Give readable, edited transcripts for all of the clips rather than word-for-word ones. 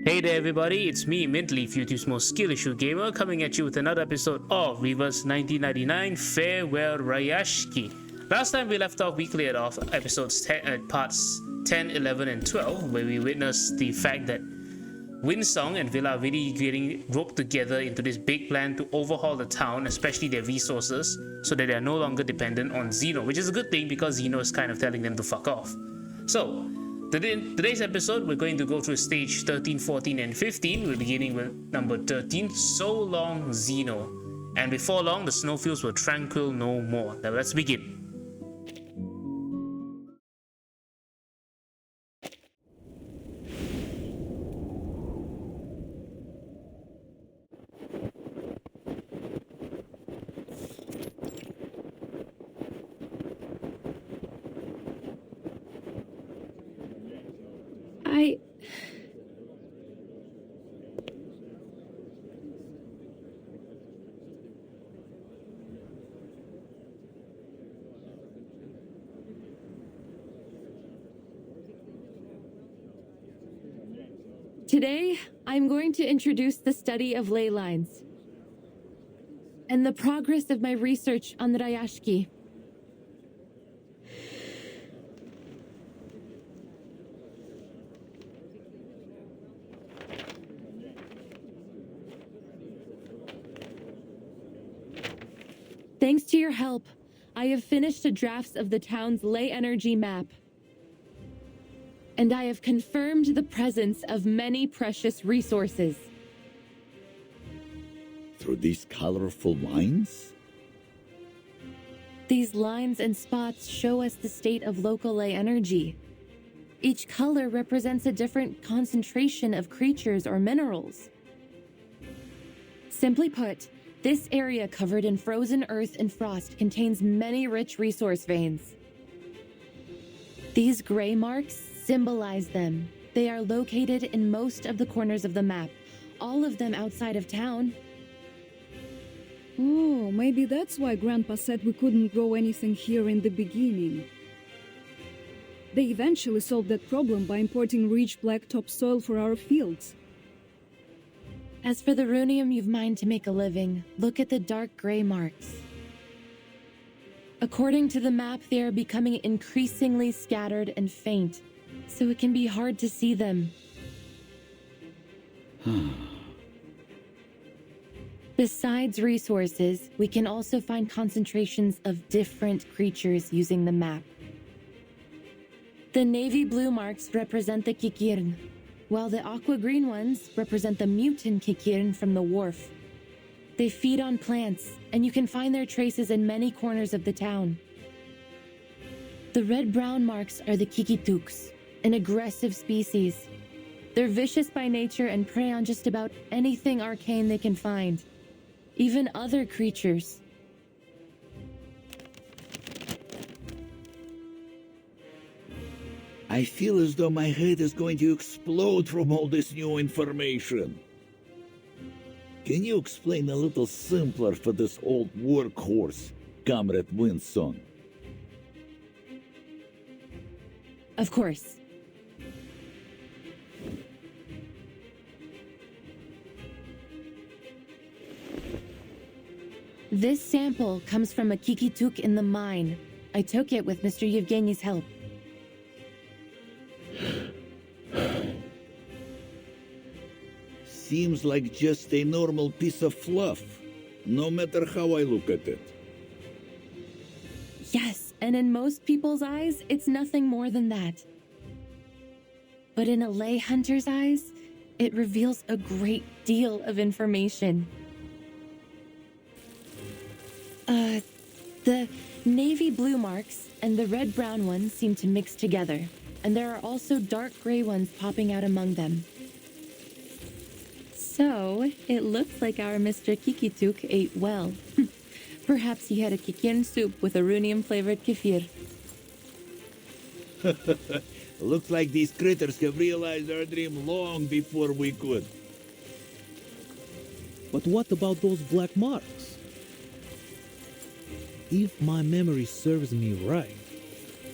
Hey there everybody, it's me, Mintleaf, YouTube's most skill issue gamer, coming at you with another episode of Reverse 1999 Farewell Rayashki. Last time we left off, we cleared off parts 10, 11 and 12, where we witnessed the fact that Winsong and Villa are really getting roped together into this big plan to overhaul the town, especially their resources, so that they are no longer dependent on Zeno, which is a good thing because Zeno is kind of telling them to fuck off. So, today's episode, we're going to go through stage 13, 14 and 15. We're beginning with number 13, So Long Zeno. And before long, the snowfields were tranquil no more. Now let's begin. Today, I'm going to introduce the study of ley lines and the progress of my research on the Rayashki. Thanks to your help, I have finished a draft of the town's ley energy map. And I have confirmed the presence of many precious resources. Through these colorful lines? These lines and spots show us the state of local ley energy. Each color represents a different concentration of creatures or minerals. Simply put, this area covered in frozen earth and frost contains many rich resource veins. These gray marks symbolize them. They are located in most of the corners of the map, all of them outside of town. Oh, maybe that's why Grandpa said we couldn't grow anything here in the beginning. They eventually solved that problem by importing rich black topsoil for our fields. As for the runium you've mined to make a living, look at the dark gray marks. According to the map, they are becoming increasingly scattered and faint, so it can be hard to see them. Besides resources, we can also find concentrations of different creatures using the map. The navy blue marks represent the Kikirn, while the aqua green ones represent the mutant Kikirn from the wharf. They feed on plants, and you can find their traces in many corners of the town. The red-brown marks are the Kikituks, an aggressive species. They're vicious by nature and prey on just about anything arcane they can find, even other creatures. I feel as though my head is going to explode from all this new information. Can you explain a little simpler for this old workhorse, Comrade Winsong? Of course. This sample comes from a Kikituk in the mine. I took it with Mr. Yevgeny's help. Seems like just a normal piece of fluff, no matter how I look at it. Yes, and in most people's eyes, it's nothing more than that. But in a ley hunter's eyes, it reveals a great deal of information. The navy blue marks and the red-brown ones seem to mix together, and there are also dark gray ones popping out among them. So, it looks like our Mr. Kikituk ate well. Perhaps he had a kikin soup with a runium-flavored kefir. Looks like these critters have realized our dream long before we could. But what about those black marks? If my memory serves me right,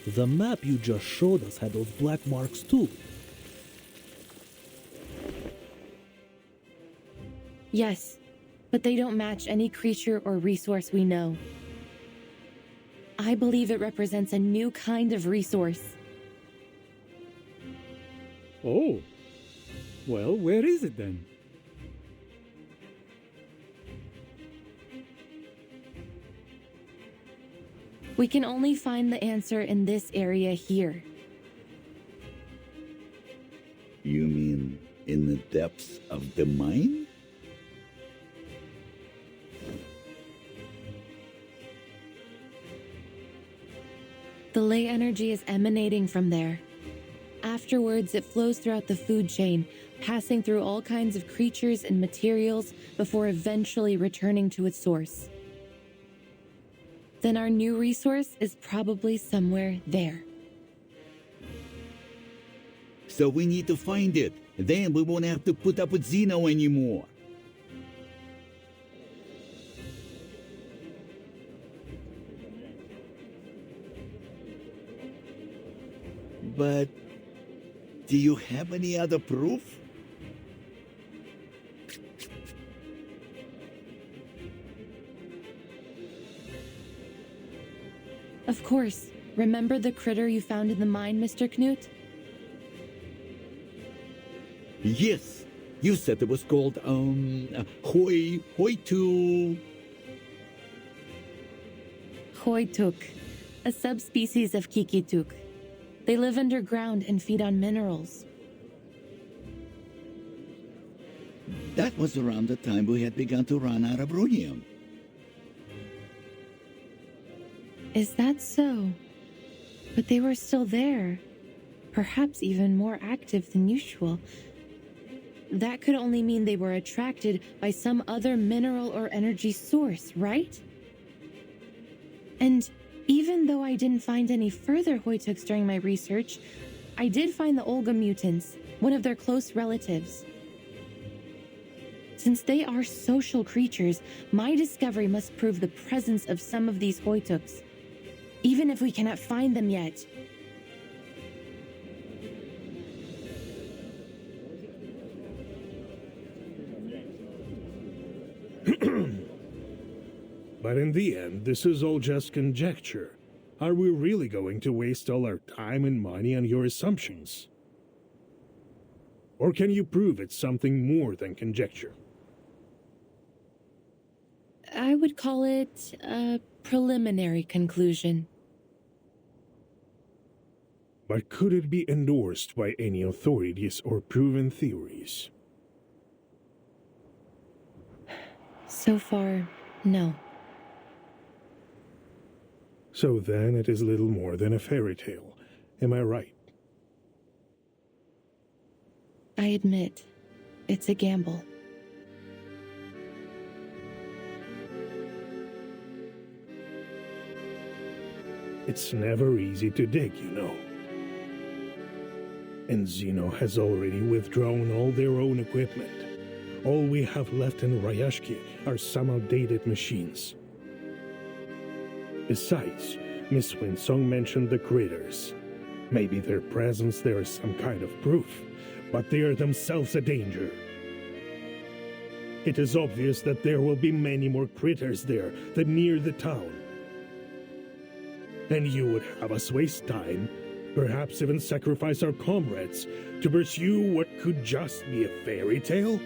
the map you just showed us had those black marks too. Yes, but they don't match any creature or resource we know. I believe it represents a new kind of resource. Oh. Well, where is it then? We can only find the answer in this area here. You mean in the depths of the mine? The ley energy is emanating from there. Afterwards, it flows throughout the food chain, passing through all kinds of creatures and materials before eventually returning to its source. Then our new resource is probably somewhere there. So we need to find it. Then we won't have to put up with Zeno anymore. But do you have any other proof? Of course. Remember the critter you found in the mine, Mr. Knut? Yes. You said it was called, Hoitu. Hoituk, a subspecies of Kikituk. They live underground and feed on minerals. That was around the time we had begun to run out of rhodium. Is that so? But they were still there. Perhaps even more active than usual. That could only mean they were attracted by some other mineral or energy source, right? And even though I didn't find any further Hoituks during my research, I did find the Olga mutants, one of their close relatives. Since they are social creatures, my discovery must prove the presence of some of these Hoituks, even if we cannot find them yet. But in the end, this is all just conjecture. Are we really going to waste all our time and money on your assumptions? Or can you prove it's something more than conjecture? I would call it a preliminary conclusion. But could it be endorsed by any authorities or proven theories? So far, no. So then it is little more than a fairy tale. Am I right? I admit, it's a gamble. It's never easy to dig, you know. And Zeno has already withdrawn all their own equipment. All we have left in Rayashki are some outdated machines. Besides, Miss Winsong mentioned the critters. Maybe their presence there is some kind of proof, but they are themselves a danger. It is obvious that there will be many more critters there than near the town. And you would have us waste time, perhaps even sacrifice our comrades, to pursue what could just be a fairy tale?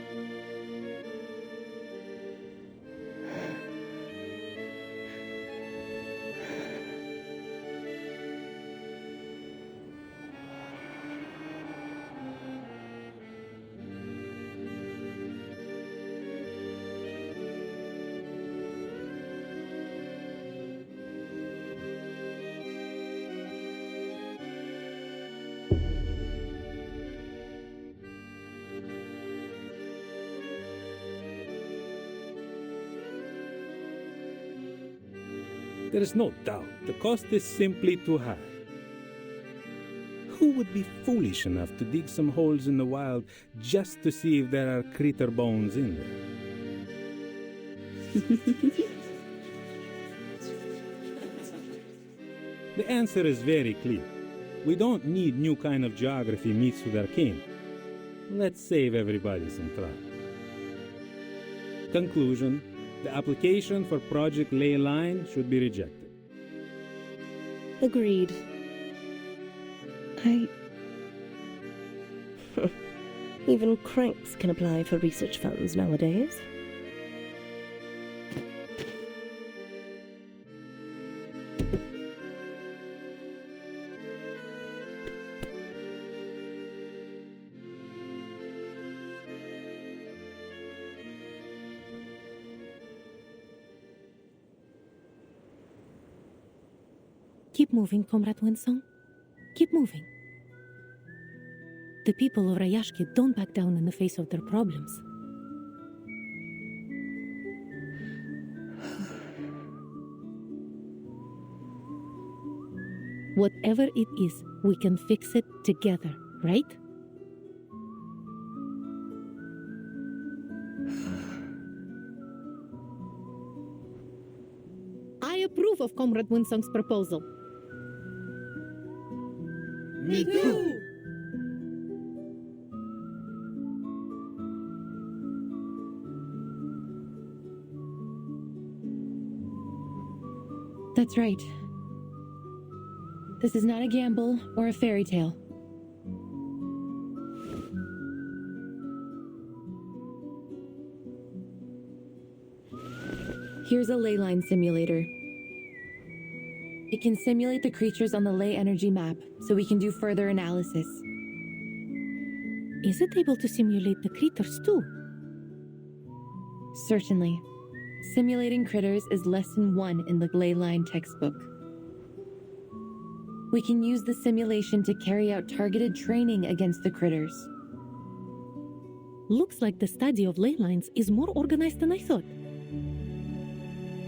There is no doubt the cost is simply too high. Who would be foolish enough to dig some holes in the wild just to see if there are critter bones in there? The answer is very clear. We don't need new kind of geography mixed with arcane. Let's save everybody some trouble. Conclusion: the application for Project Leyline should be rejected. Agreed. Even cranks can apply for research funds nowadays. Keep moving, Comrade Winsong. Keep moving. The people of Rayashki don't back down in the face of their problems. Whatever it is, we can fix it together, right? I approve of Comrade Winsong's proposal. Me too! That's right. This is not a gamble or a fairy tale. Here's a ley line simulator. It can simulate the creatures on the ley energy map, so we can do further analysis. Is it able to simulate the critters too? Certainly. Simulating critters is lesson 1 in the ley line textbook. We can use the simulation to carry out targeted training against the critters. Looks like the study of ley lines is more organized than I thought.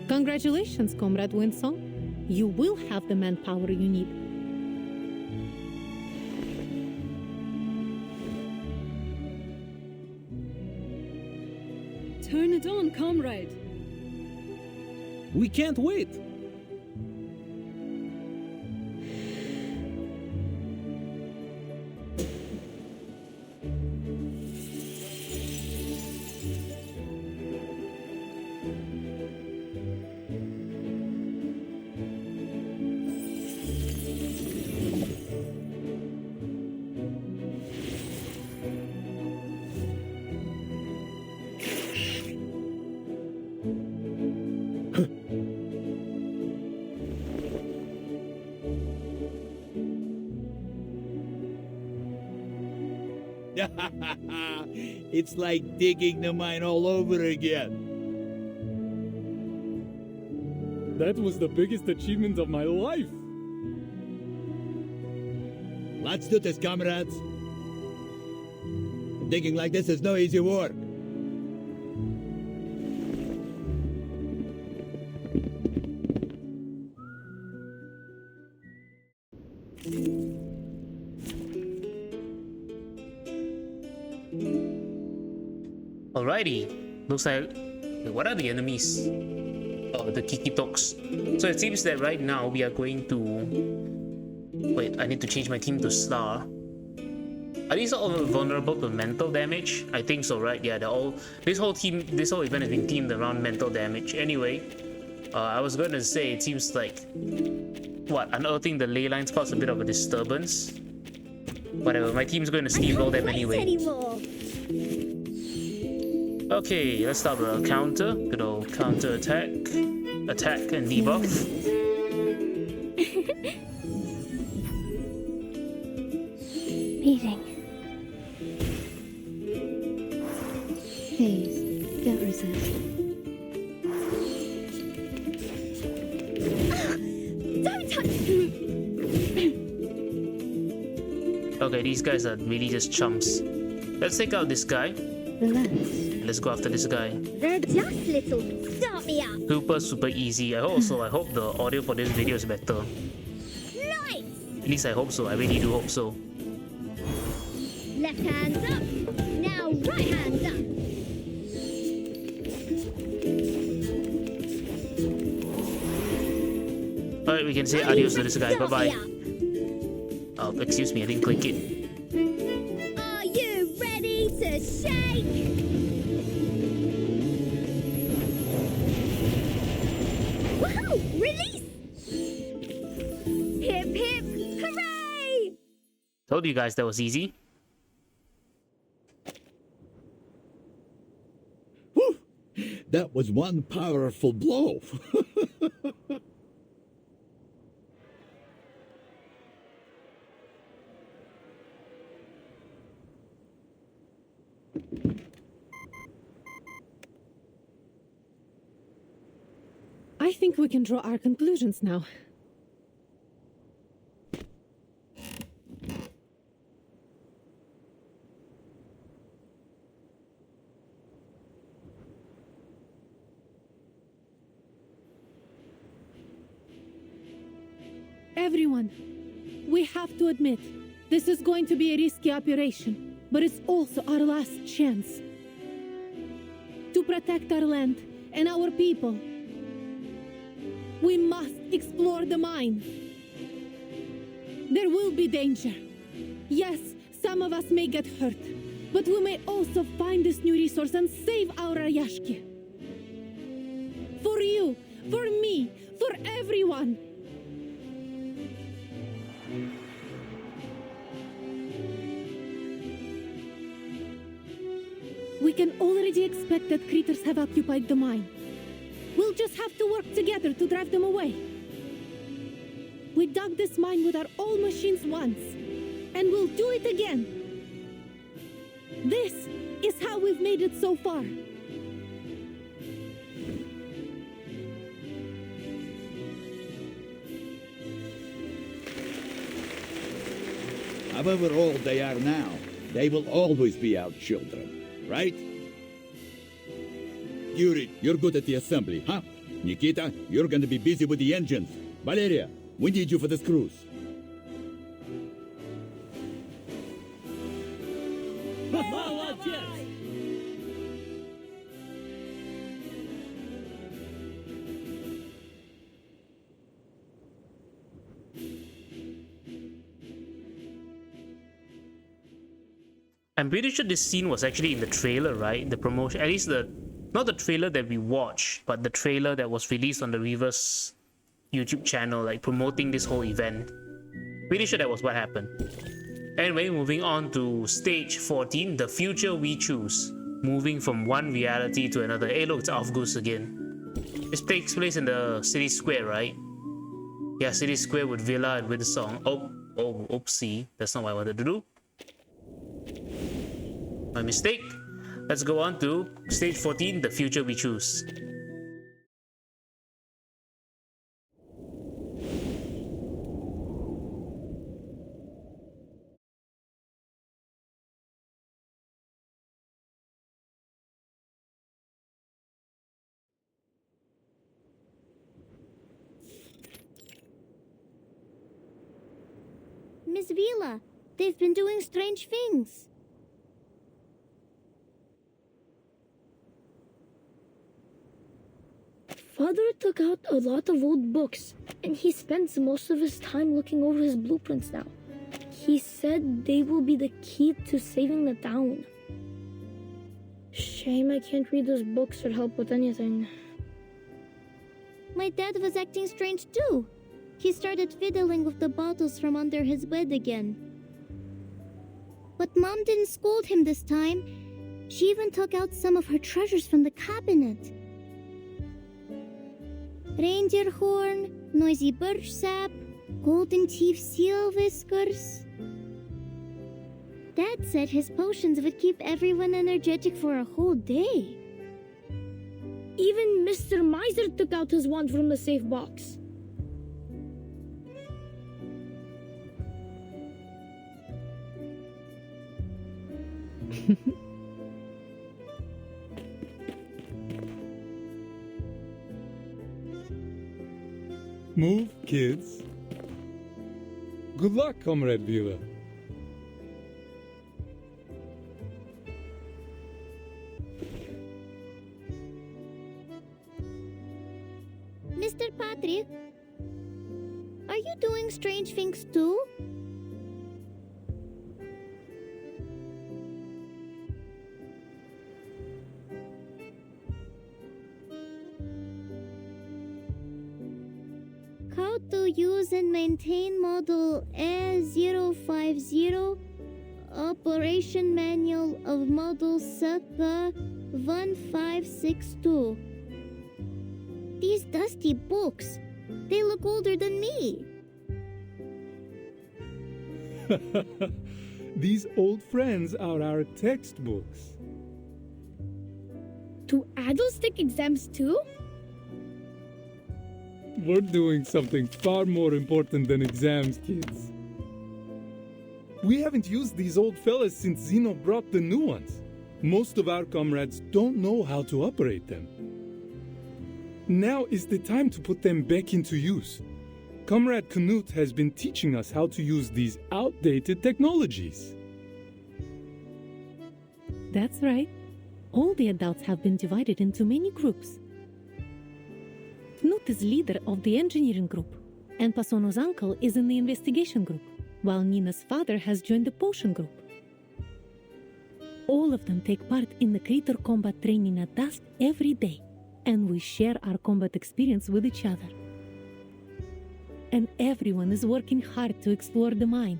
Congratulations, Comrade Winsong. You will have the manpower you need. Turn it on, comrade. We can't wait! It's like digging the mine all over again. That was the biggest achievement of my life! Let's do this, comrades. Digging like this is no easy work. Alrighty, looks like... what are the enemies? Oh, the Kikitoks. So it seems that right now we are going to... wait, I need to change my team to Star. Are these all vulnerable to mental damage? I think so, right? Yeah, they're all... this whole event has been themed around mental damage. Anyway, I was going to say, it seems like... what, unearthing the ley lines caused a bit of a disturbance? Whatever, my team's going to steamroll them anyway. Okay, let's start with a counter. Good old counter attack. Attack and debuff. Beating. Phase. Don't resist. Don't touch me! Okay, these guys are really just chumps. Let's take out this guy. Relax. Let's go after this guy. They're just little. Start me up. Super easy. I hope the audio for this video is better. Nice! At least I hope so. I really do hope so. Left hand's up. Now right hand's up. Alright, we can say adios to this guy. Bye-bye. Oh, excuse me. I didn't click it. Are you ready to shake? Release! Hip hip hooray! Told you guys that was easy. Whew! That was one powerful blow. I think we can draw our conclusions now. Everyone, we have to admit, this is going to be a risky operation, but it's also our last chance. To protect our land and our people, we must explore the mine. There will be danger. Yes, some of us may get hurt, but we may also find this new resource and save our Rayashki. For you, for me, for everyone. We can already expect that critters have occupied the mine. We'll just have to work together to drive them away. We dug this mine with our own machines once, and we'll do it again. This is how we've made it so far. However old they are now, they will always be our children, right? Yuri, you're good at the assembly, huh? Nikita, you're going to be busy with the engines. Valeria, we need you for this cruise. I'm pretty sure this scene was actually in the trailer, right? The promotion, at least not the trailer that we watched, but the trailer that was released on the Reverse YouTube channel, like promoting this whole event. Pretty sure that was what happened. Anyway, moving on to stage 14, the future we choose. Moving from one reality to another. Hey look, it's Avgus again. This takes place in the city square, right? Yeah, city square with Villa and with the song. Oopsie. That's not what I wanted to do. My mistake. Let's go on to stage 14, the future we choose. Miss Vila, they've been doing strange things. Father took out a lot of old books, and he spends most of his time looking over his blueprints now. He said they will be the key to saving the town. Shame I can't read those books or help with anything. My dad was acting strange too. He started fiddling with the bottles from under his bed again. But Mom didn't scold him this time. She even took out some of her treasures from the cabinet. Reindeer horn, noisy birch sap, golden teeth seal whiskers. Dad said his potions would keep everyone energetic for a whole day. Even Mr. Miser took out his wand from the safe box. Move, kids. Good luck, Comrade Vila. Mr. Patrick, are you doing strange things too? How to use and maintain model A050, operation manual of model circa 1562. These dusty books, they look older than me. These old friends are our textbooks. Do adults take exams too? We're doing something far more important than exams, kids. We haven't used these old fellas since Zeno brought the new ones. Most of our comrades don't know how to operate them. Now is the time to put them back into use. Comrade Knut has been teaching us how to use these outdated technologies. That's right. All the adults have been divided into many groups. Knut is leader of the engineering group, and Pasono's uncle is in the investigation group, while Nina's father has joined the potion group. All of them take part in the creator combat training at dusk every day, and we share our combat experience with each other. And everyone is working hard to explore the mine.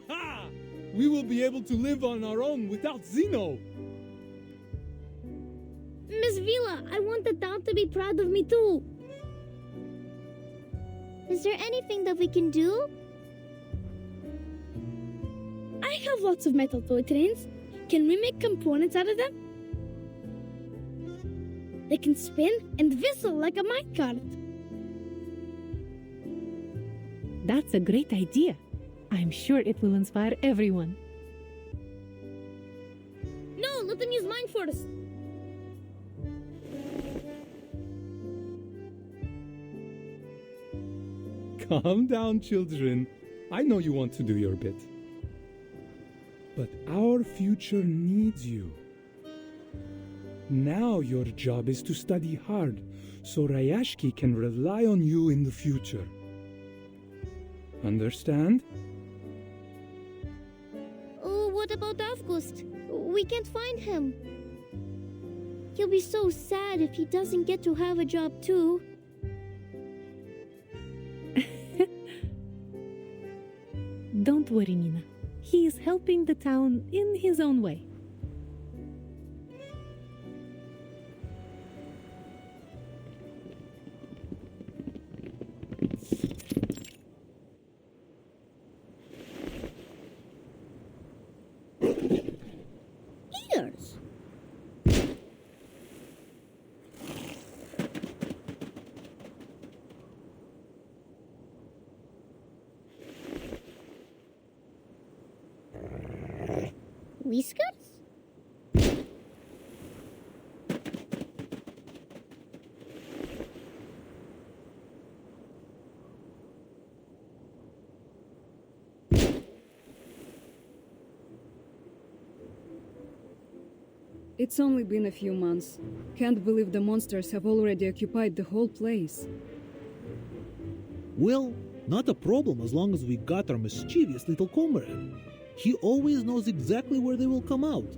Ha! We will be able to live on our own without Zeno! Miss Vila, I want the town to be proud of me too. Is there anything that we can do? I have lots of metal toy trains. Can we make components out of them? They can spin and whistle like a minecart. That's a great idea. I'm sure it will inspire everyone. No, let them use mine first. Calm down, children. I know you want to do your bit. But our future needs you. Now your job is to study hard, so Rayashki can rely on you in the future. Understand? Oh, what about August? We can't find him. He'll be so sad if he doesn't get to have a job too. Don't worry, Nina. He is helping the town in his own way. Ears. Whiskers? It's only been a few months. Can't believe the monsters have already occupied the whole place. Well, not a problem as long as we got our mischievous little comrade. He always knows exactly where they will come out.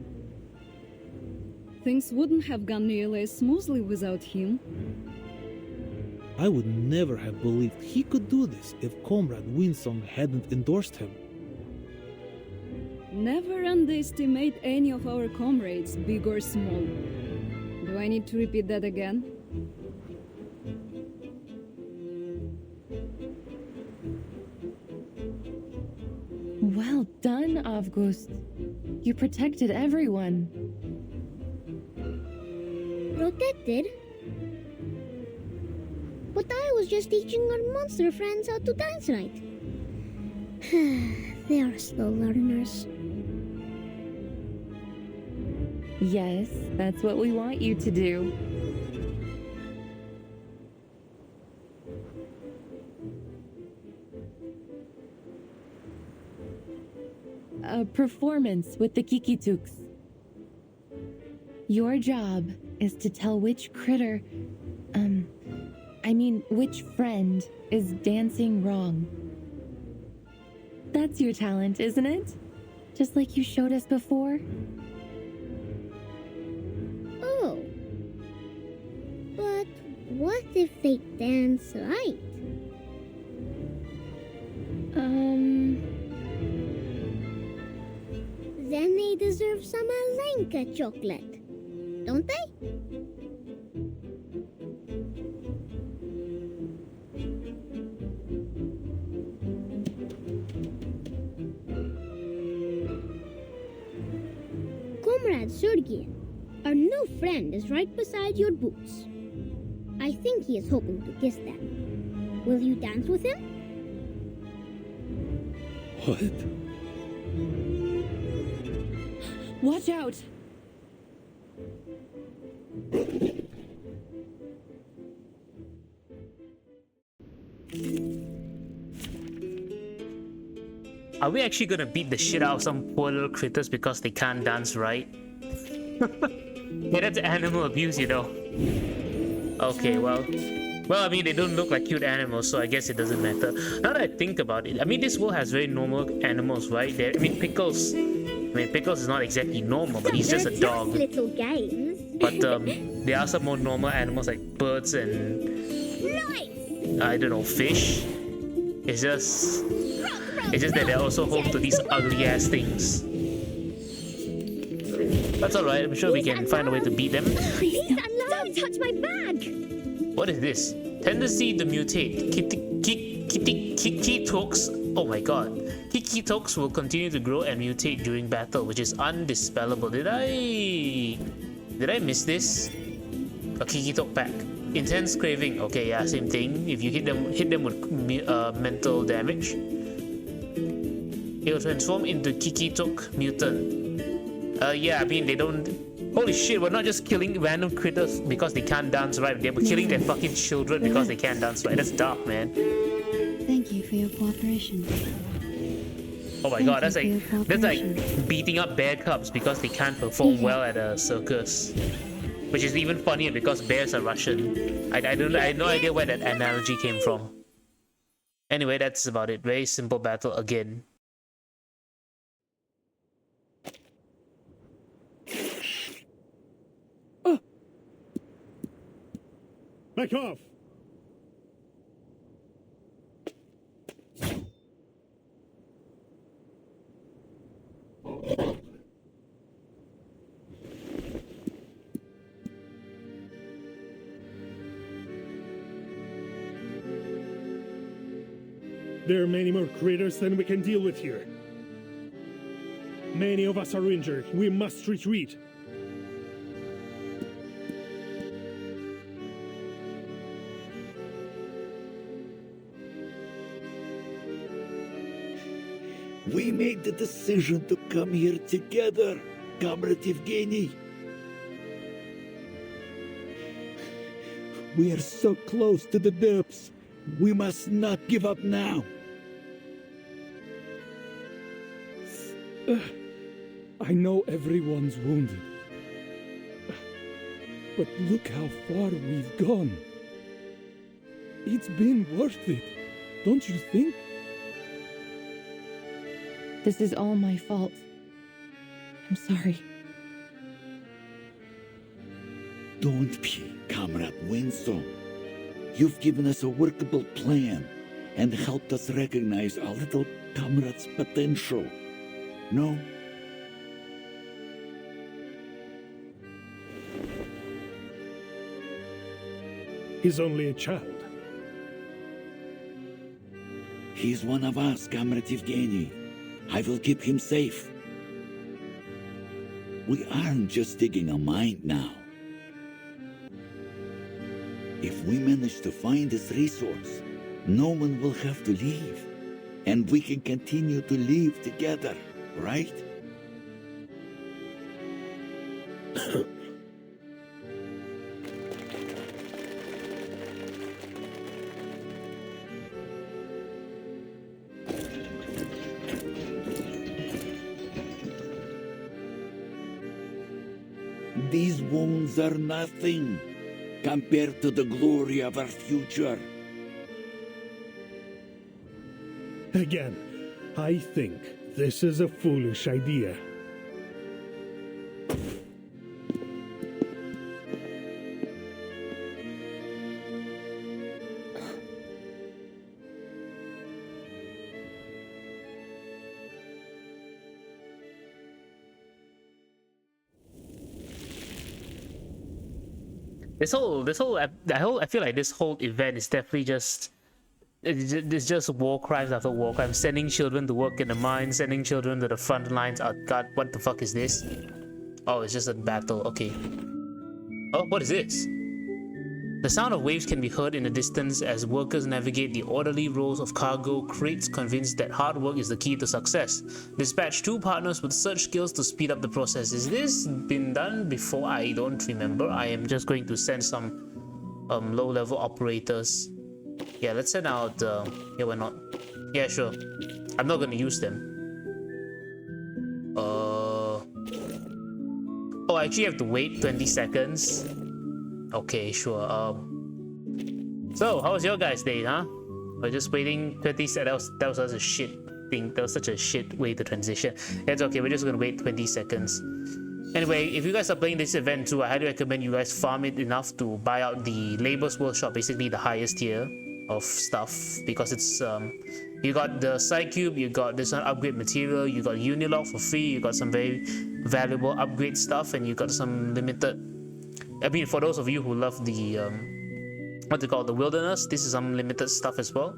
Things wouldn't have gone nearly as smoothly without him. I would never have believed he could do this if Comrade Winsong hadn't endorsed him. Never underestimate any of our comrades, big or small. Do I need to repeat that again? Well done, August. You protected everyone. Protected? But I was just teaching our monster friends how to dance right. They are slow learners. Yes, that's what we want you to do. A performance with the Kikituks. Your job is to tell which critter, which friend is dancing wrong. That's your talent, isn't it? just like you showed us before? Oh. But what if they dance right? Then they deserve some Alenka chocolate, don't they? Comrade Sergei, our new friend is right beside your boots. I think he is hoping to kiss them. Will you dance with him? What? Watch out! Are we actually gonna beat the shit out of some poor little critters because they can't dance right? Yeah, that's animal abuse, you know. Okay, well, I mean, they don't look like cute animals, so I guess it doesn't matter. Now that I think about it, I mean, this world has very normal animals, right? I mean, Pickles is not exactly normal, but he's just a dog. Little games. But there are some more normal animals like birds and I don't know, fish. It's just that they're also home to these ugly ass things. That's alright, I'm sure we can find a way to beat them. Please don't touch my bag! What is this? Tendency to mutate. Kiki-tokes. Oh my god. Kiki-tokes will continue to grow and mutate during battle, which is undispellable. Did I miss this? A Kiki-tok pack. Intense craving. Okay, yeah, same thing. If you hit them with mental damage, it will transform into Kiki-tok mutant. Yeah, I mean, they don't... Holy shit, we're not just killing random critters because they can't dance right. They're killing their fucking children because they can't dance right. That's dark, man. Thank you for your cooperation. Oh my god, that's like beating up bear cubs because they can't perform well at a circus. Which is even funnier because bears are Russian. I had no idea where that analogy came from. Anyway, that's about it. Very simple battle again. Back off! There are many more critters than we can deal with here. Many of us are injured. We must retreat. We made the decision to come here together, Comrade Evgeny. We are so close to the depths. We must not give up now. I know everyone's wounded. But look how far we've gone. It's been worth it, don't you think? This is all my fault. I'm sorry. Don't be, Comrade Winston. You've given us a workable plan and helped us recognize our little comrade's potential. No? He's only a child. He's one of us, Comrade Evgeny. I will keep him safe. We aren't just digging a mine now. If we manage to find this resource, no one will have to leave. And we can continue to live together, right? These wounds are nothing compared to the glory of our future. Again, I think This is a foolish idea. I feel like this whole event is definitely it's just war crimes after war crimes. Sending children to work in the mines, sending children to the front lines. Oh god, what the fuck is this? Oh, it's just a battle. Okay. Oh, what is this? The sound of waves can be heard in the distance as workers navigate the orderly rows of cargo crates, convinced that hard work is the key to success. Dispatch 2 partners with search skills to speed up the process. Is this been done before? I don't remember. I am just going to send some low-level operators. Yeah, let's send out. Yeah, why not? Yeah, sure. I'm not going to use them. Oh, I actually have to wait 20 seconds. Okay, sure. So how was your guys' day, huh? We're just waiting 20 seconds. That was such a shit thing. That was such a shit way to transition. It's okay. We're just gonna wait 20 seconds. Anyway, if you guys are playing this event too, I highly recommend you guys farm it enough to buy out the Labor's Workshop, basically the highest tier of stuff, because it's you got the Psi Cube, you got this one upgrade material, you got Unilog for free, you got some very valuable upgrade stuff, and you got some limited. I mean, for those of you who love the what they call the wilderness, this is some limited stuff as well.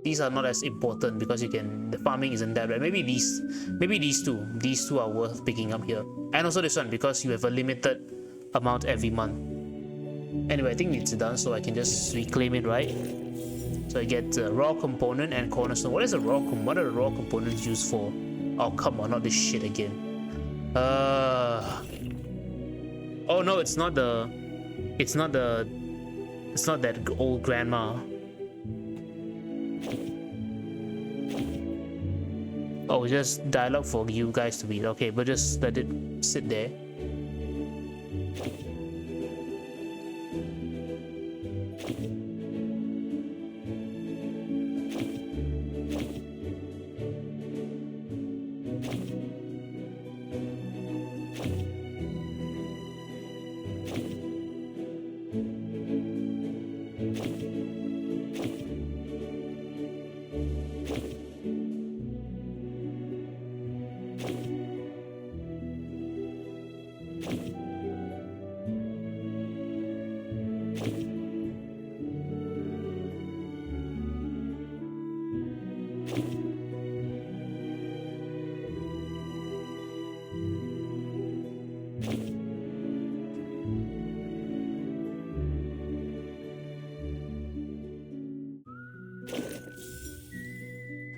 These are not as important because the farming isn't that bad. Maybe these two are worth picking up here, and also this one because you have a limited amount every month. Anyway, I think it's done, so I can just reclaim it, right? So I get raw component and cornerstone. What are the raw components used for? Oh come on, not this shit again. Oh no, it's not that old grandma. Oh, just dialogue for you guys to read. Okay, but just let it sit there.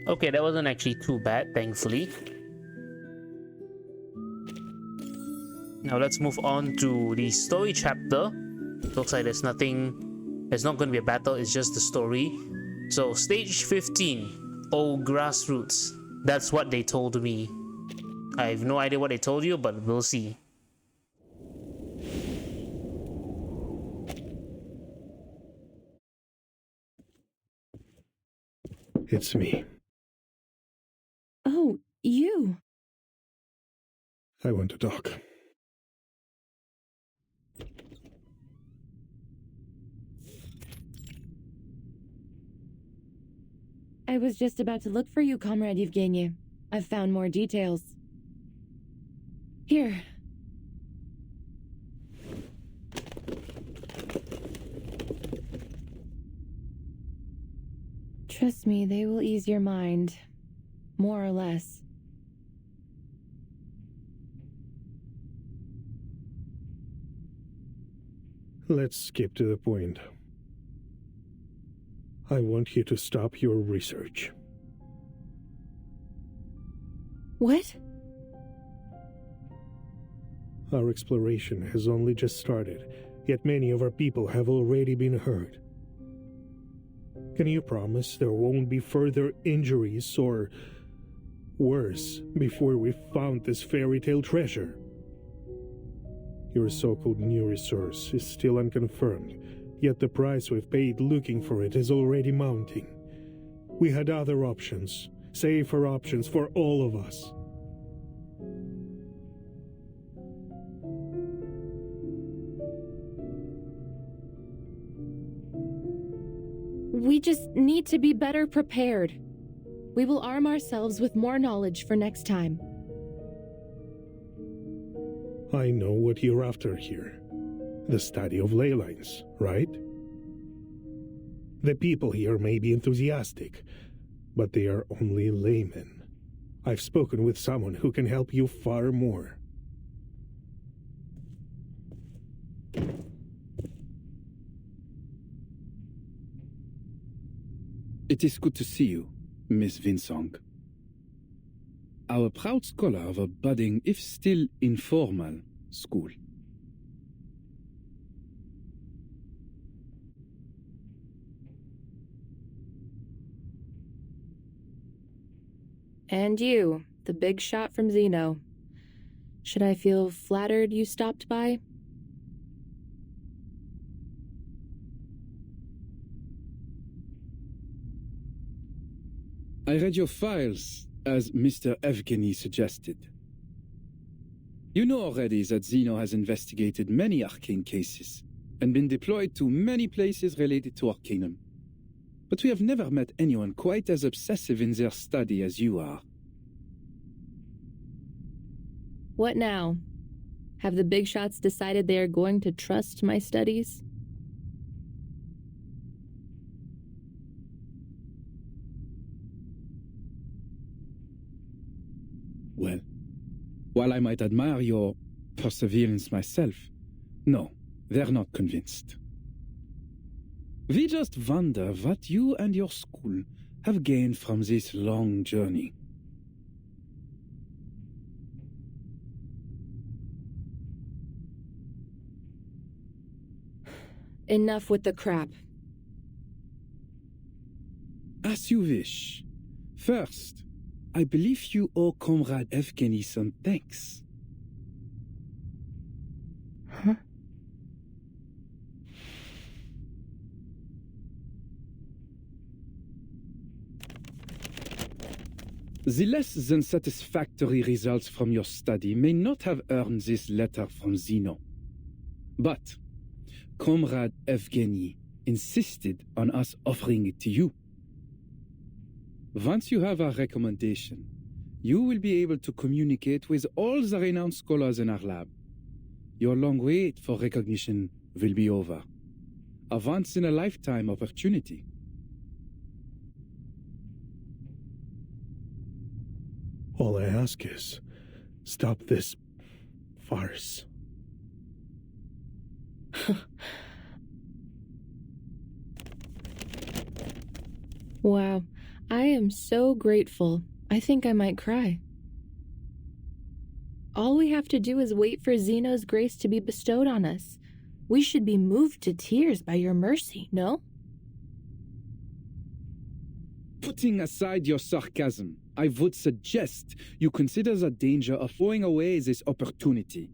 Okay, that wasn't actually too bad, thankfully. Now let's move on to the story chapter. Looks like there's not going to be a battle, it's just the story. So, stage 15, old grassroots. That's what they told me. I have no idea what they told you, but we'll see. It's me. Oh, you. I want to talk. I was just about to look for you, Comrade Yevgeny. I've found more details. Here. Trust me, they will ease your mind. More or less. Let's skip to the point. I want you to stop your research. What? Our exploration has only just started, yet many of our people have already been hurt. Can you promise there won't be further injuries or worse before we've found this fairy tale treasure? Your so-called new resource is still unconfirmed, yet the price we've paid looking for it is already mounting. We had other options, safer options for all of us. We just need to be better prepared. We will arm ourselves with more knowledge for next time. I know what you're after here. The study of ley lines, right? The people here may be enthusiastic, but they are only laymen. I've spoken with someone who can help you far more. It is good to see you, Miss Vinsong. Our proud scholar of a budding, if still informal, school. And you, the big shot from Zeno. Should I feel flattered you stopped by? I read your files, as Mr. Evgeny suggested. You know already that Zeno has investigated many arcane cases and been deployed to many places related to Arcanum. But we have never met anyone quite as obsessive in their study as you are. What now? Have the big shots decided they are going to trust my studies? Well, while I might admire your perseverance myself, no, they're not convinced. We just wonder what you and your school have gained from this long journey. Enough with the crap. As you wish. First, I believe you owe Comrade Evgeny some thanks. Huh? The less than satisfactory results from your study may not have earned this letter from Zeno. But Comrade Evgeny insisted on us offering it to you. Once you have our recommendation, you will be able to communicate with all the renowned scholars in our lab. Your long wait for recognition will be over. A once-in-a-lifetime opportunity. All I ask is, stop this farce. Wow, I am so grateful. I think I might cry. All we have to do is wait for Zeno's grace to be bestowed on us. We should be moved to tears by your mercy, no? Putting aside your sarcasm, I would suggest you consider the danger of throwing away this opportunity.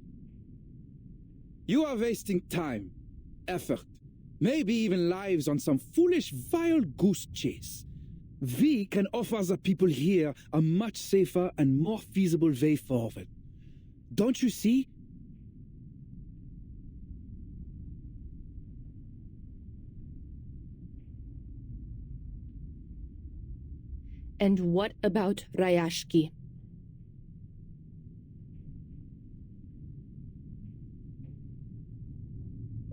You are wasting time, effort, maybe even lives on some foolish wild goose chase. We can offer the people here a much safer and more feasible way forward. Don't you see? And what about Rayashki?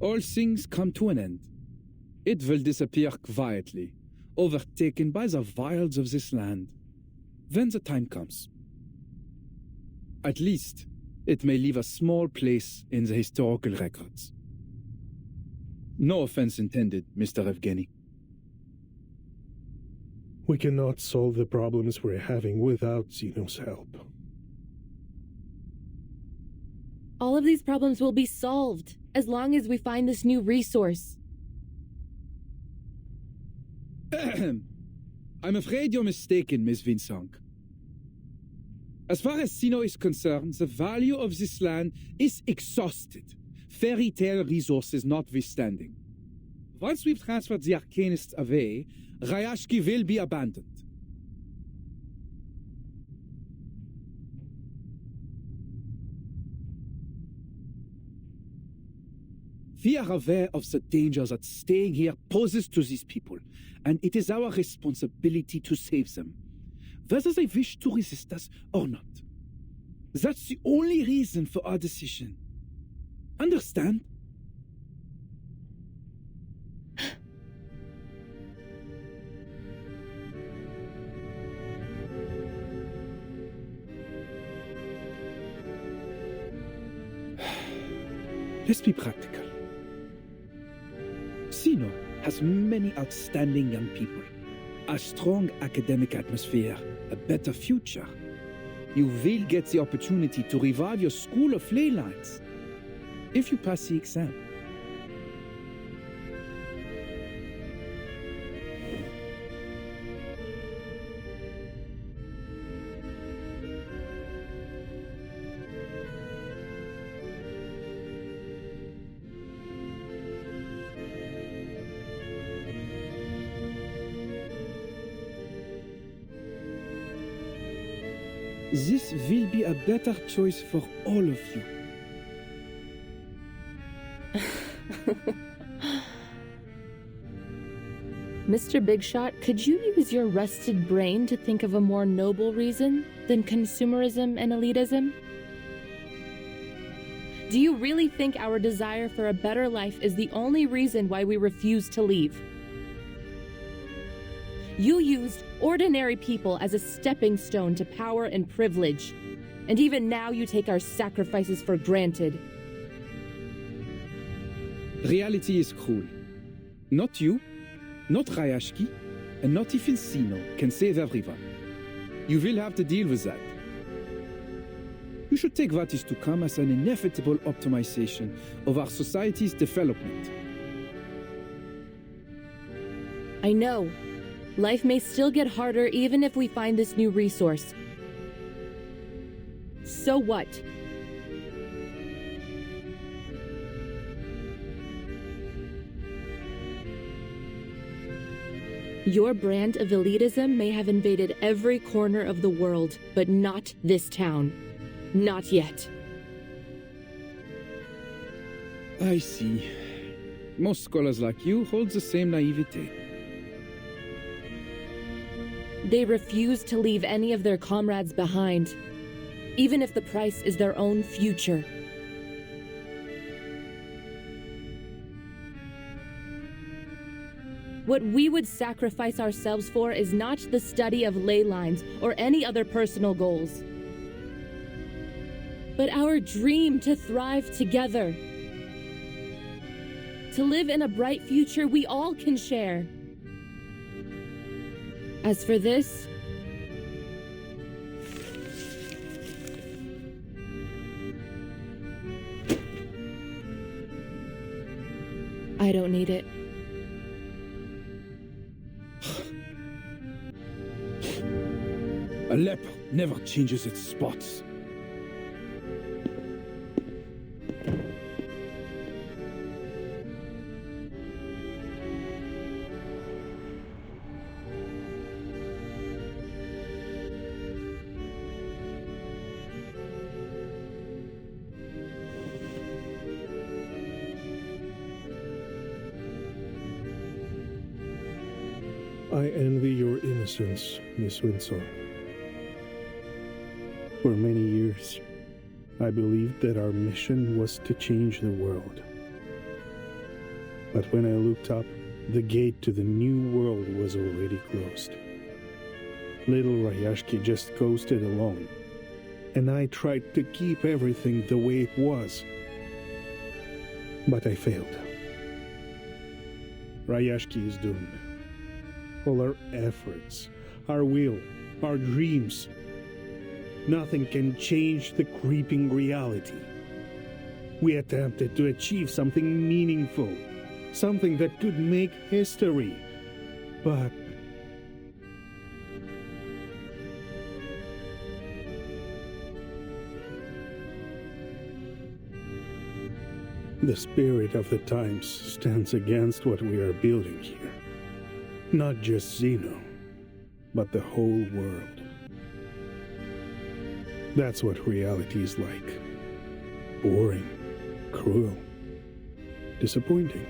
All things come to an end. It will disappear quietly, overtaken by the wilds of this land, when the time comes. At least, it may leave a small place in the historical records. No offense intended, Mr. Evgeny. We cannot solve the problems we're having without Zeno's help. All of these problems will be solved as long as we find this new resource. I'm afraid you're mistaken, Miss Vinsong. As far as Zeno is concerned, the value of this land is exhausted, fairy tale resources notwithstanding. Once we've transferred the Arcanists away, Rayashki will be abandoned. We are aware of the danger that staying here poses to these people, and it is our responsibility to save them, whether they wish to resist us or not. That's the only reason for our decision. Understand? Let's be practical. Sino has many outstanding young people, a strong academic atmosphere, a better future. You will get the opportunity to revive your school of ley lines if you pass the exam. This will be a better choice for all of you. Mr. Bigshot, could you use your rusted brain to think of a more noble reason than consumerism and elitism? Do you really think our desire for a better life is the only reason why we refuse to leave? You used ordinary people as a stepping stone to power and privilege, and even now you take our sacrifices for granted. Reality is cruel. Not you, not Rayashki, and not even Sino can save everyone. You will have to deal with that. You should take what is to come as an inevitable optimization of our society's development. I know. Life may still get harder even if we find this new resource. So what? Your brand of elitism may have invaded every corner of the world, but not this town. Not yet. I see. Most scholars like you hold the same naivete. They refuse to leave any of their comrades behind, even if the price is their own future. What we would sacrifice ourselves for is not the study of ley lines or any other personal goals, but our dream to thrive together, to live in a bright future we all can share. As for this, I don't need it. A leper never changes its spots. I envy your innocence, Miss Winsor. For many years, I believed that our mission was to change the world. But when I looked up, the gate to the new world was already closed. Little Rayashki just coasted along, and I tried to keep everything the way it was. But I failed. Rayashki is doomed. All our efforts, our will, our dreams, nothing can change the creeping reality. We attempted to achieve something meaningful, something that could make history, but the spirit of the times stands against what we are building here. Not just Zeno, but the whole world. That's what reality is like. Boring, cruel, disappointing.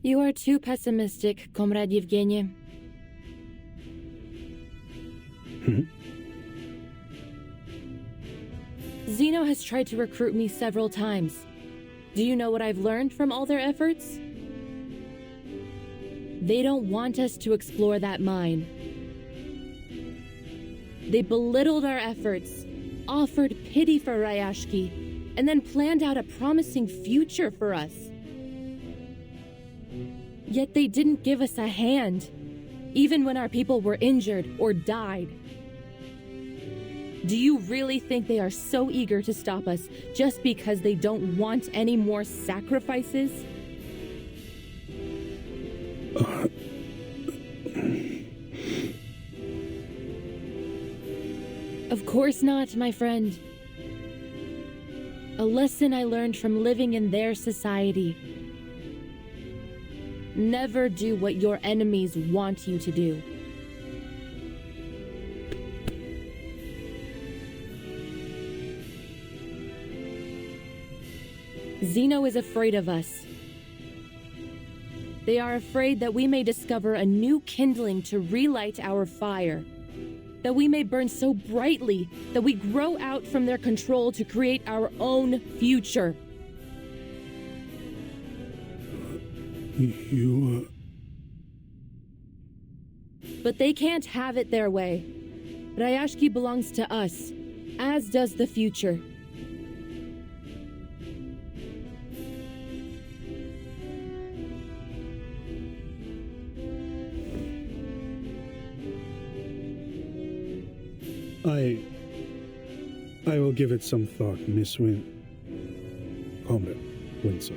You are too pessimistic, Comrade Yevgeny. Zeno has tried to recruit me several times. Do you know what I've learned from all their efforts? They don't want us to explore that mine. They belittled our efforts, offered pity for Rayashki, and then planned out a promising future for us. Yet they didn't give us a hand, even when our people were injured or died. Do you really think they are so eager to stop us just because they don't want any more sacrifices? Of course not, my friend. A lesson I learned from living in their society. Never do what your enemies want you to do. Zeno is afraid of us. They are afraid that we may discover a new kindling to relight our fire, that we may burn so brightly that we grow out from their control to create our own future. But they can't have it their way. Rayashki belongs to us, as does the future. I will give it some thought, Miss Comrade Winsor.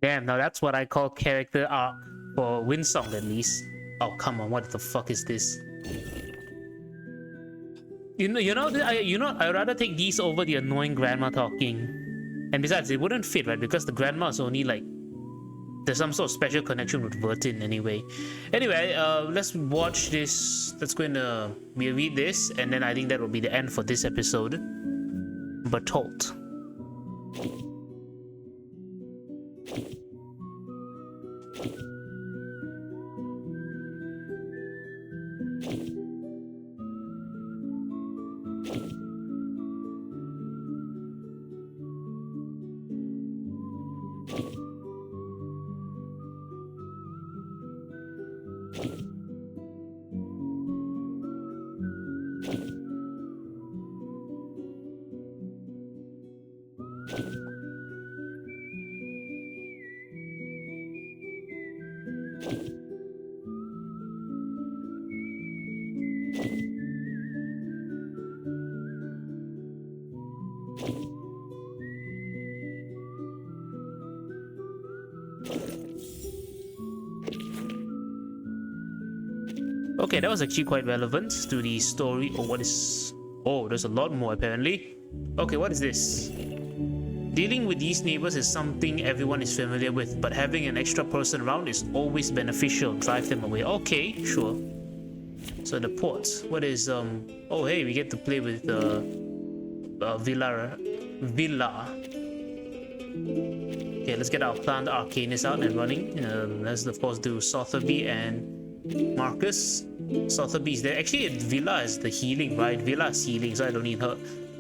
Damn, now that's what I call character arc for Winsong at least. Oh come on, what the fuck is this? I'd rather take these over the annoying grandma talking. And besides, it wouldn't fit, right? Because the grandma is only like, there's some sort of special connection with Vertin anyway. Anyway, let's watch this. Let's go and read this, and then I think that will be the end for this episode. Bertolt. Okay, that was actually quite relevant to the story. Oh, what is... Oh, there's a lot more apparently. Okay, what is this? Dealing with these neighbors is something everyone is familiar with, but having an extra person around is always beneficial. Drive them away. Okay, sure. So the port. What is... Oh, hey, we get to play with the... Villa. Okay, let's get our plant Arcanus out and running. Let's of course do Sotheby and Marcus. Sotheby is there. Actually, Villa is the healing, right? Villa is healing, so I don't need her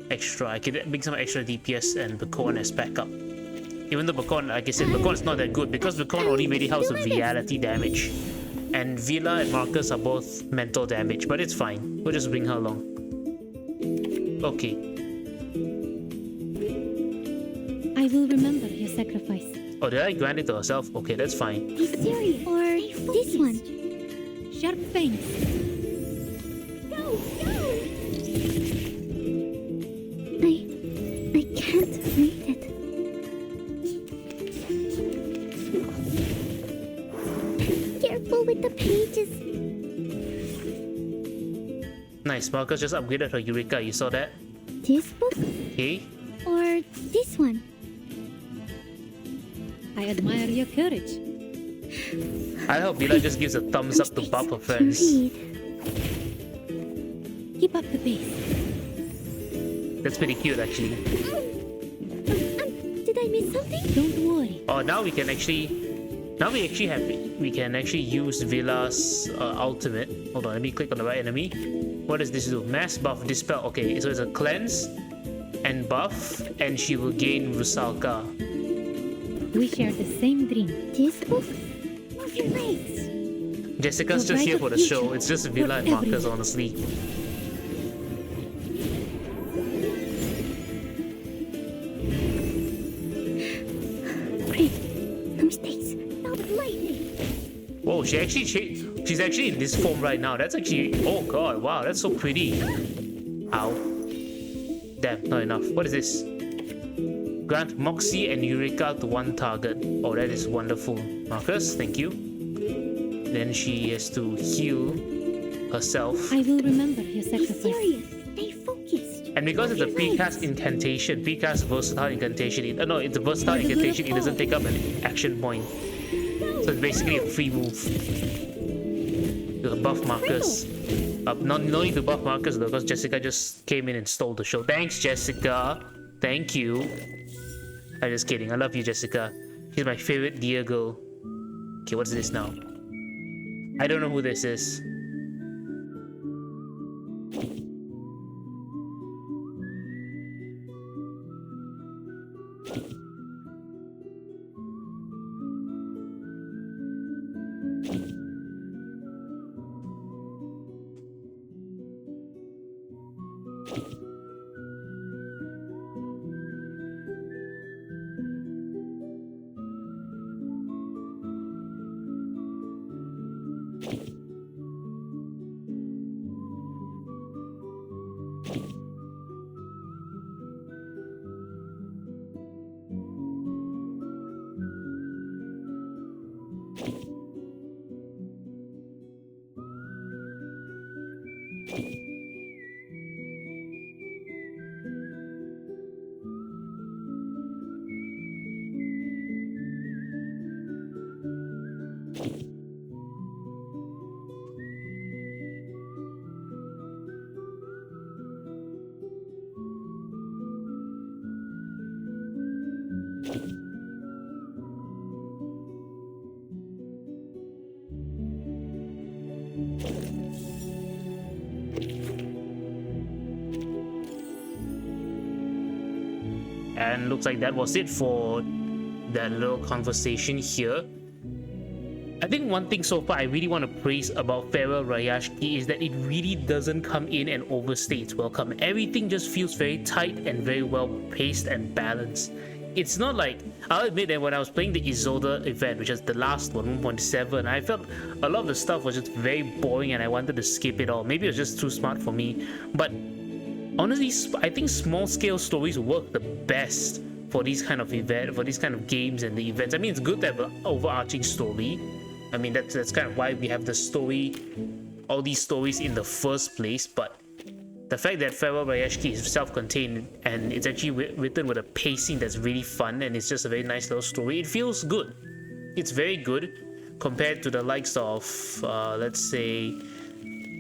extra. I can make some extra DPS and Bacon as backup. Even though Bacon, like I said, Bacon is not that good because Bacon only really helps with reality damage. And Villa and Marcus are both mental damage, but it's fine. We'll just bring her along. Okay. I will remember your sacrifice. Oh, did I grant it to herself? Okay, that's fine. Be serious. Or this one. Sharp fangs. Go! I can't read it. careful with the pages. Nice, Marcus just upgraded her Eureka, you saw that? This book? Okay. Or this one? I admire your courage. I hope Vila just gives a thumbs up to buff her friends. Keep up the pace. That's pretty cute actually. Did I miss something? Don't worry. Oh, now we can actually use Villa's ultimate. Hold on, let me click on the right enemy. What does this do? Mass buff, dispel. Okay, so it's a cleanse and buff, and she will gain Rusalka. We share the same dream. This book? Move your legs. Jessica's just here for the show. It's just Villa and Marcus, honestly. Great. No mistakes. Not lightning. Whoa, she's actually in this form right now. That's actually, oh god, wow, that's so pretty. Ow. Damn, not enough. What is this? Grant Moxie and Eureka to one target. Oh, that is wonderful. Marcus, thank you. Then she has to heal herself. I will remember your sacrifice. Be serious. Stay focused. And because it's a precast incantation, precast versatile incantation, it's a versatile incantation, it doesn't take up an action point. So it's basically a free move. To buff Marcus. No need to buff Marcus though, because Jessica just came in and stole the show. Thanks, Jessica. Thank you. I'm just kidding. I love you, Jessica. She's my favorite dear girl. Okay, what's this now? I don't know who this is. And looks like that was it for that little conversation here. I think one thing so far I really want to praise about Farewell Rayashki is that it really doesn't come in and overstay its welcome. Everything just feels very tight and very well paced and balanced. It's not like, I'll admit that when I was playing the Isolde event, which is the last one, 1.7, I felt a lot of the stuff was just very boring and I wanted to skip it all. Maybe it was just too smart for me. But honestly, I think small scale stories work the best for these kind of games and the events. I mean, it's good to have an overarching story. I mean, that's kind of why we have the story, all these stories in the first place. But the fact that Farewell Rayashki is self-contained and it's actually written with a pacing that's really fun and it's just a very nice little story, it feels good. It's very good compared to the likes of, let's say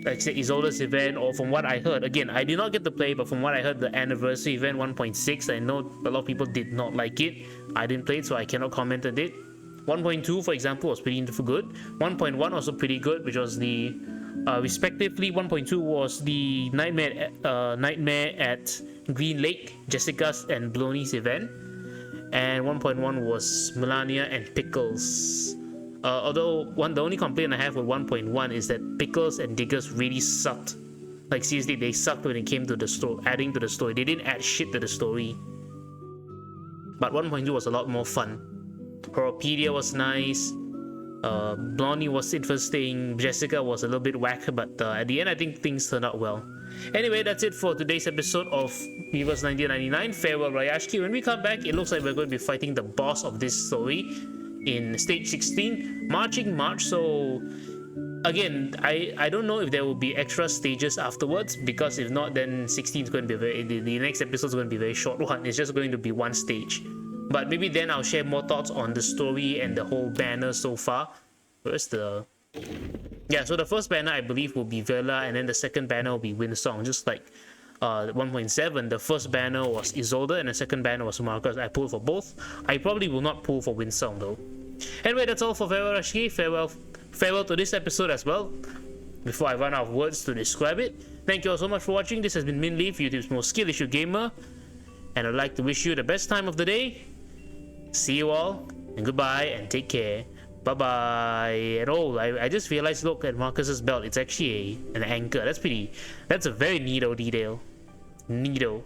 Isolde's event, or from what I heard, again, I did not get to play, but from what I heard, the anniversary event 1.6, I know a lot of people did not like it. I didn't play it, so I cannot comment on it. 1.2, for example, was pretty good. 1.1 also pretty good, which was the respectively 1.2 was the Nightmare at Green Lake, Jessica's and Bloney's event, and 1.1 was Melania and Pickles. Although the only complaint I have with 1.1 is that Pickles and Diggers really sucked. Like seriously, they sucked when it came to the story, adding to the story. They didn't add shit to the story. But 1.2 was a lot more fun. Horopedia was nice. Blondie was interesting. Jessica was a little bit whack, but at the end, I think things turned out well. Anyway, that's it for today's episode of Reverse 1999 Farewell Rayashki. When we come back, it looks like we're going to be fighting the boss of this story. in stage 16, Marching March. So again, I don't know if there will be extra stages afterwards, because if not, then 16 is going to be the next episode is going to be a very short one. It's just going to be one stage. But maybe then I'll share more thoughts on the story and the whole banner so far. Where's the... Yeah, so the first banner I believe will be Vela, and then the second banner will be Windsong. Just like 1.7, the first banner was Isolde and the second banner was Marcus. I pulled for both. I probably will not pull for Windsong though. Anyway, that's all for Farewell Rayashki. Farewell to this episode as well, before I run out of words to describe it. Thank you all so much for watching. This has been Minleaf, YouTube's most skill issue gamer, and I'd like to wish you the best time of the day. See you all, and goodbye, and take care. Bye-bye. And oh, I just realized, look at Marcus's belt. It's actually an anchor. That's a very neato detail. Neato.